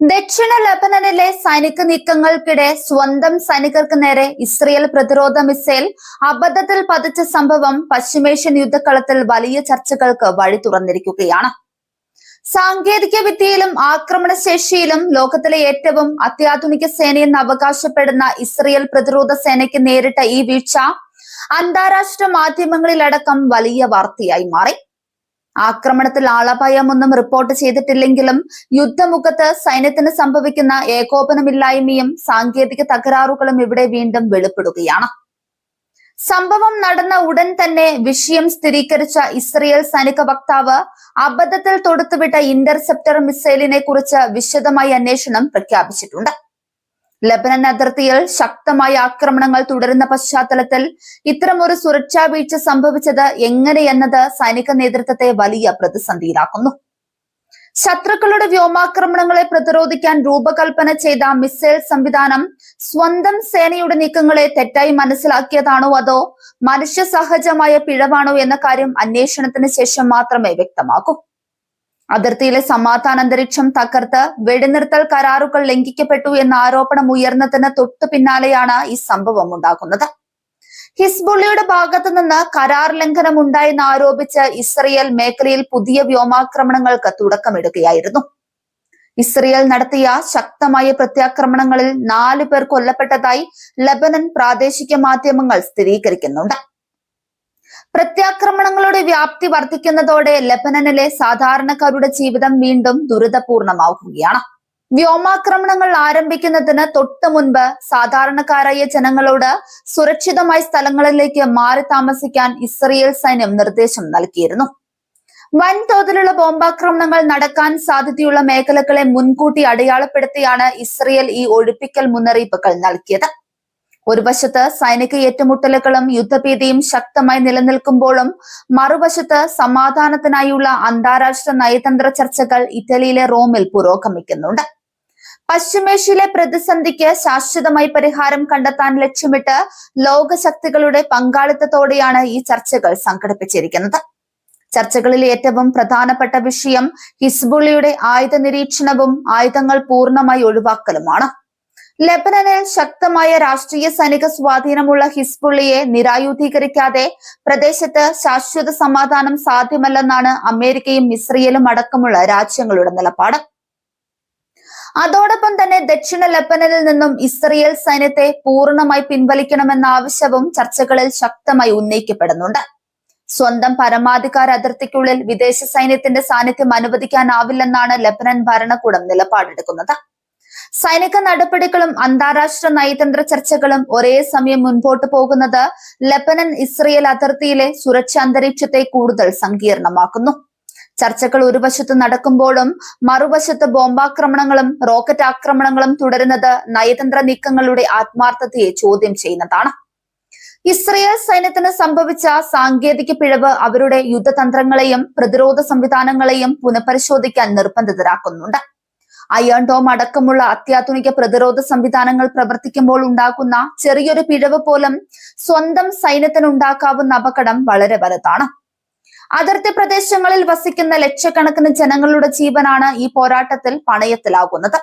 ദക്ഷിണ ലെബനനിലെ സൈനിക നീക്കങ്ങൾക്കിടെ സ്വന്തം സൈനികർക്ക് നേരെ ഇസ്രയേൽ പ്രതിരോധ മിസൈൽ അബദ്ധത്തിൽ പതിച്ച സംഭവം പശ്ചിമേഷ്യൻ യുദ്ധക്കളത്തിൽ വലിയ ചർച്ചകൾക്ക് വഴി തുറന്നിരിക്കുകയാണ്. സാങ്കേതിക വിദ്യയിലും ആക്രമണശേഷിയിലും ലോകത്തിലെ ഏറ്റവും അത്യാധുനിക സേനയെന്ന് അവകാശപ്പെടുന്ന ഇസ്രയേൽ പ്രതിരോധ സേനയ്ക്ക് നേരിട്ട ഈ വീഴ്ച അന്താരാഷ്ട്ര മാധ്യമങ്ങളിലടക്കം വലിയ വാർത്തയായി മാറി. ആക്രമണത്തിൽ ആളപായമൊന്നും റിപ്പോർട്ട് ചെയ്തിട്ടില്ലെങ്കിലും യുദ്ധമുഖത്ത് സൈന്യത്തിന് സംഭവിക്കുന്ന ഏകോപനമില്ലായ്മയും സാങ്കേതിക തകരാറുകളും ഇവിടെ വീണ്ടും വെളിപ്പെടുകയാണ്. സംഭവം നടന്ന ഉടൻ തന്നെ വിഷയം സ്ഥിരീകരിച്ച ഇസ്രയേൽ സൈനിക വക്താവ് അബദ്ധത്തിൽ തൊടുത്തുവിട്ട ഇന്റർസെപ്റ്റർ മിസൈലിനെ കുറിച്ച് വിശദമായ അന്വേഷണം പ്രഖ്യാപിച്ചിട്ടുണ്ട്. ലെബനൻ അതിർത്തിയിൽ ശക്തമായ ആക്രമണങ്ങൾ തുടരുന്ന പശ്ചാത്തലത്തിൽ ഇത്തരമൊരു സുരക്ഷാ വീഴ്ച സംഭവിച്ചത് എങ്ങനെയെന്നത് സൈനിക നേതൃത്വത്തെ വലിയ പ്രതിസന്ധിയിലാക്കുന്നു. ശത്രുക്കളുടെ വ്യോമാക്രമണങ്ങളെ പ്രതിരോധിക്കാൻ രൂപകൽപ്പന ചെയ്ത മിസൈൽ സംവിധാനം സ്വന്തം സേനയുടെ നീക്കങ്ങളെ തെറ്റായി മനസ്സിലാക്കിയതാണോ അതോ മനുഷ്യ സഹജമായ പിഴവാണോ എന്ന കാര്യം അന്വേഷണത്തിന് ശേഷം മാത്രമേ വ്യക്തമാക്കൂ. അതിർത്തിയിലെ സമാധാനാന്തരീക്ഷം തകർത്ത് വെടിനിർത്തൽ കരാറുകൾ ലംഘിക്കപ്പെട്ടു എന്ന ആരോപണം ഉയർന്നതിന് തൊട്ടു പിന്നാലെയാണ് ഈ സംഭവം ഉണ്ടാകുന്നത്. ഹിസ്ബുള്ളിയുടെ ഭാഗത്തു നിന്ന് കരാർ ലംഘനം ഉണ്ടായെന്ന് ആരോപിച്ച് ഇസ്രയേൽ മേഖലയിൽ പുതിയ വ്യോമാക്രമണങ്ങൾക്ക് തുടക്കമിടുകയായിരുന്നു. ഇസ്രയേൽ നടത്തിയ ശക്തമായ പ്രത്യാക്രമണങ്ങളിൽ 4 പേർ കൊല്ലപ്പെട്ടതായി ലെബനൻ പ്രാദേശിക മാധ്യമങ്ങൾ സ്ഥിരീകരിക്കുന്നുണ്ട്. പ്രത്യാക്രമണങ്ങളുടെ വ്യാപ്തി വർദ്ധിക്കുന്നതോടെ ലെബനനിലെ സാധാരണക്കാരുടെ ജീവിതം വീണ്ടും ദുരിതപൂർണമാവുകയാണ്. വ്യോമാക്രമണങ്ങൾ ആരംഭിക്കുന്നതിന് തൊട്ടു മുൻപ് സാധാരണക്കാരായ ജനങ്ങളോട് സുരക്ഷിതമായ സ്ഥലങ്ങളിലേക്ക് മാറി താമസിക്കാൻ ഇസ്രയേൽ സൈന്യം നിർദ്ദേശം നൽകിയിരുന്നു. വൻതോതിലുള്ള ബോംബാക്രമണങ്ങൾ നടക്കാൻ സാധ്യതയുള്ള മേഖലകളെ മുൻകൂട്ടി അടയാളപ്പെടുത്തിയാണ് ഇസ്രയേൽ ഈ ഒഴിപ്പിക്കൽ മുന്നറിയിപ്പുകൾ നൽകിയത്. ഒരു വശത്ത് സൈനിക ഏറ്റുമുട്ടലുകളും യുദ്ധഭീതിയും ശക്തമായി നിലനിൽക്കുമ്പോഴും മറുവശത്ത് സമാധാനത്തിനായുള്ള അന്താരാഷ്ട്ര നയതന്ത്ര ചർച്ചകൾ ഇറ്റലിയിലെ റോമിൽ പുരോഗമിക്കുന്നുണ്ട്. പശ്ചിമേഷ്യയിലെ പ്രതിസന്ധിക്ക് ശാശ്വതമായി പരിഹാരം കണ്ടെത്താൻ ലക്ഷ്യമിട്ട് ലോകശക്തികളുടെ പങ്കാളിത്തത്തോടെയാണ് ഈ ചർച്ചകൾ സംഘടിപ്പിച്ചിരിക്കുന്നത്. ചർച്ചകളിൽ ഏറ്റവും പ്രധാനപ്പെട്ട വിഷയം ഹിസ്ബുള്ളിയുടെ ആയുധ നിരീക്ഷണവും ആയുധങ്ങൾ പൂർണ്ണമായി ഒഴിവാക്കലുമാണ്. ലെബനനിൽ ശക്തമായ രാഷ്ട്രീയ സൈനിക സ്വാധീനമുള്ള ഹിസ്ബുള്ളിയെ നിരായുധീകരിക്കാതെ പ്രദേശത്ത് ശാശ്വത സമാധാനം സാധ്യമല്ലെന്നാണ് അമേരിക്കയും ഇസ്രയേലും അടക്കമുള്ള രാജ്യങ്ങളുടെ നിലപാട്. അതോടൊപ്പം തന്നെ ദക്ഷിണ ലെബനനിൽ നിന്നും ഇസ്രയേൽ സൈന്യത്തെ പൂർണ്ണമായി പിൻവലിക്കണമെന്ന ആവശ്യവും ചർച്ചകളിൽ ശക്തമായി ഉന്നയിക്കപ്പെടുന്നുണ്ട്. സ്വന്തം പരമാധികാര അതിർത്തിക്കുള്ളിൽ വിദേശ സൈന്യത്തിന്റെ സാന്നിധ്യം അനുവദിക്കാനാവില്ലെന്നാണ് ലെബനൻ ഭരണകൂടം നിലപാടെടുക്കുന്നത്. സൈനിക നടപടികളും അന്താരാഷ്ട്ര നയതന്ത്ര ചർച്ചകളും ഒരേ സമയം മുൻപോട്ട് പോകുന്നത് ലെബനൻ ഇസ്രയേൽ അതിർത്തിയിലെ സുരക്ഷാ അന്തരീക്ഷത്തെ കൂടുതൽ സങ്കീർണമാക്കുന്നു. ചർച്ചകൾ ഒരു വശത്ത് നടക്കുമ്പോഴും മറുവശത്ത് ബോംബാക്രമണങ്ങളും റോക്കറ്റ് ആക്രമണങ്ങളും തുടരുന്നത് നയതന്ത്ര നീക്കങ്ങളുടെ ആത്മാർത്ഥതയെ ചോദ്യം ചെയ്യുന്നതാണ്. ഇസ്രയേൽ സൈന്യത്തിന് സംഭവിച്ച സാങ്കേതിക പിഴവ് അവരുടെ യുദ്ധതന്ത്രങ്ങളെയും പ്രതിരോധ സംവിധാനങ്ങളെയും പുനഃപരിശോധിക്കാൻ നിർബന്ധിതരാക്കുന്നുണ്ട്. അയൺ ഡോം അടക്കമുള്ള അത്യാധുനിക പ്രതിരോധ സംവിധാനങ്ങൾ പ്രവർത്തിക്കുമ്പോൾ ഉണ്ടാകുന്ന ചെറിയൊരു പിഴവ് പോലും സ്വന്തം സൈന്യത്തിന് ഉണ്ടാക്കാവുന്ന അപകടം വളരെ വലുതാണ്. അതിർത്തി പ്രദേശങ്ങളിൽ വസിക്കുന്ന ലക്ഷക്കണക്കിന് ജനങ്ങളുടെ ജീവനാണ് ഈ പോരാട്ടത്തിൽ പണയത്തിലാകുന്നത്.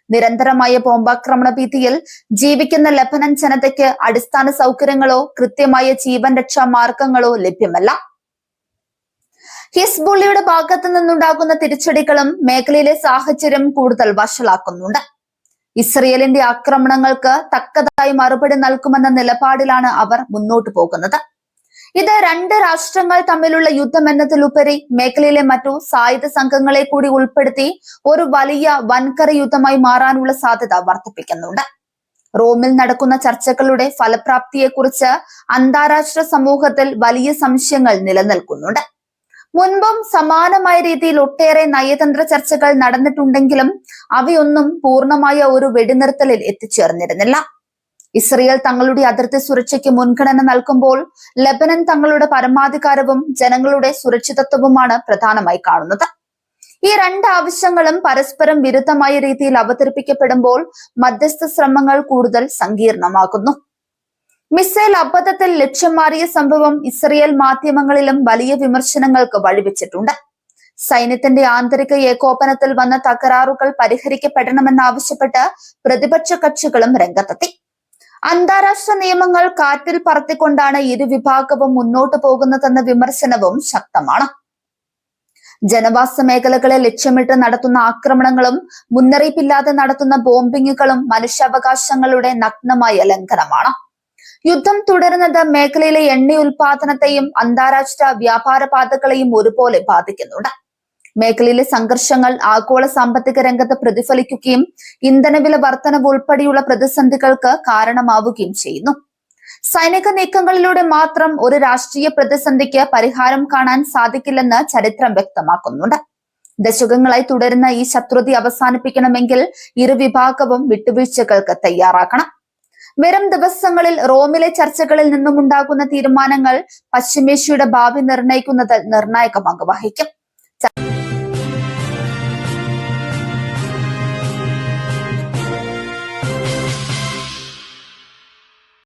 നിരന്തരമായ ബോംബാക്രമണ ഭീതിയിൽ ജീവിക്കുന്ന ലെബനൻ ജനതയ്ക്ക് അടിസ്ഥാന സൗകര്യങ്ങളോ കൃത്യമായ ജീവൻ രക്ഷാ മാർഗങ്ങളോ ലഭ്യമല്ല. ഹിസ്ബുള്ളിയുടെ ഭാഗത്തു നിന്നുണ്ടാകുന്ന തിരിച്ചടികളും മേഖലയിലെ സാഹചര്യം കൂടുതൽ വഷളാക്കുന്നുണ്ട്. ഇസ്രയേലിന്റെ ആക്രമണങ്ങൾക്ക് തക്കതായി മറുപടി നൽകുമെന്ന നിലപാടിലാണ് അവർ മുന്നോട്ടു പോകുന്നത്. ഇത് 2 രാഷ്ട്രങ്ങൾ തമ്മിലുള്ള യുദ്ധം എന്നതിലുപരി മേഖലയിലെ മറ്റു സായുധ സംഘങ്ങളെ കൂടി ഉൾപ്പെടുത്തി ഒരു വലിയ വൻകര യുദ്ധമായി മാറാനുള്ള സാധ്യത വർദ്ധിപ്പിക്കുന്നുണ്ട്. റോമിൽ നടക്കുന്ന ചർച്ചകളുടെ ഫലപ്രാപ്തിയെക്കുറിച്ച് അന്താരാഷ്ട്ര സമൂഹത്തിൽ വലിയ സംശയങ്ങൾ നിലനിൽക്കുന്നുണ്ട്. മുൻപും സമാനമായ രീതിയിൽ ഒട്ടേറെ നയതന്ത്ര ചർച്ചകൾ നടന്നിട്ടുണ്ടെങ്കിലും അവയൊന്നും പൂർണ്ണമായ ഒരു വെടിനിർത്തലിൽ എത്തിച്ചേർന്നിരുന്നില്ല. ഇസ്രയേൽ തങ്ങളുടെ അതിർത്തി സുരക്ഷയ്ക്ക് മുൻഗണന നൽകുമ്പോൾ ലെബനൻ തങ്ങളുടെ പരമാധികാരവും ജനങ്ങളുടെ സുരക്ഷിതത്വവുമാണ് പ്രധാനമായി കാണുന്നത്. ഈ 2 ആവശ്യങ്ങളും പരസ്പരം വിരുദ്ധമായ രീതിയിൽ അവതരിപ്പിക്കപ്പെടുമ്പോൾ മധ്യസ്ഥ ശ്രമങ്ങൾ കൂടുതൽ സങ്കീർണമാകുന്നു. മിസൈൽ അബദ്ധത്തിൽ ലക്ഷ്യം മാറിയ സംഭവം ഇസ്രയേൽ മാധ്യമങ്ങളിലും വലിയ വിമർശനങ്ങൾക്ക് വഴിവെച്ചിട്ടുണ്ട്. സൈന്യത്തിന്റെ ആന്തരിക ഏകോപനത്തിൽ വന്ന തകരാറുകൾ പരിഹരിക്കപ്പെടണമെന്നാവശ്യപ്പെട്ട് പ്രതിപക്ഷ കക്ഷികളും രംഗത്തെത്തി. അന്താരാഷ്ട്ര നിയമങ്ങൾ കാറ്റിൽ പറത്തിക്കൊണ്ടാണ് ഇരുവിഭാഗവും മുന്നോട്ടു പോകുന്നതെന്ന വിമർശനവും ശക്തമാണ്. ജനവാസ മേഖലകളെ ലക്ഷ്യമിട്ട് നടത്തുന്ന ആക്രമണങ്ങളും മുന്നറിയിപ്പില്ലാതെ നടത്തുന്ന ബോംബിങ്ങുകളും മനുഷ്യാവകാശങ്ങളുടെ നഗ്നമായ ലംഘനമാണ്. യുദ്ധം തുടരുന്നത് മേഖലയിലെ എണ്ണ ഉൽപാദനത്തെയും അന്താരാഷ്ട്ര വ്യാപാര പാതകളെയും ഒരുപോലെ ബാധിക്കുന്നുണ്ട്. മേഖലയിലെ സംഘർഷങ്ങൾ ആഗോള സാമ്പത്തിക രംഗത്ത് പ്രതിഫലിക്കുകയും ഇന്ധനവില വർധനവ് ഉൾപ്പെടെയുള്ള പ്രതിസന്ധികൾക്ക് കാരണമാവുകയും ചെയ്യുന്നു. സൈനിക നീക്കങ്ങളിലൂടെ മാത്രം ഒരു രാഷ്ട്രീയ പ്രതിസന്ധിക്ക് പരിഹാരം കാണാൻ സാധിക്കില്ലെന്ന് ചരിത്രം വ്യക്തമാക്കുന്നുണ്ട്. ദശകങ്ങളായി തുടരുന്ന ഈ ശത്രുത അവസാനിപ്പിക്കണമെങ്കിൽ ഇരുവിഭാഗവും വിട്ടുവീഴ്ചകൾക്ക് തയ്യാറാക്കണം. വരും ദിവസങ്ങളിൽ റോമിലെ ചർച്ചകളിൽ നിന്നുമുണ്ടാകുന്ന തീരുമാനങ്ങൾ പശ്ചിമേഷ്യയുടെ ഭാവി നിർണ്ണയിക്കുന്നതിൽ നിർണായക പങ്ക് വഹിക്കും.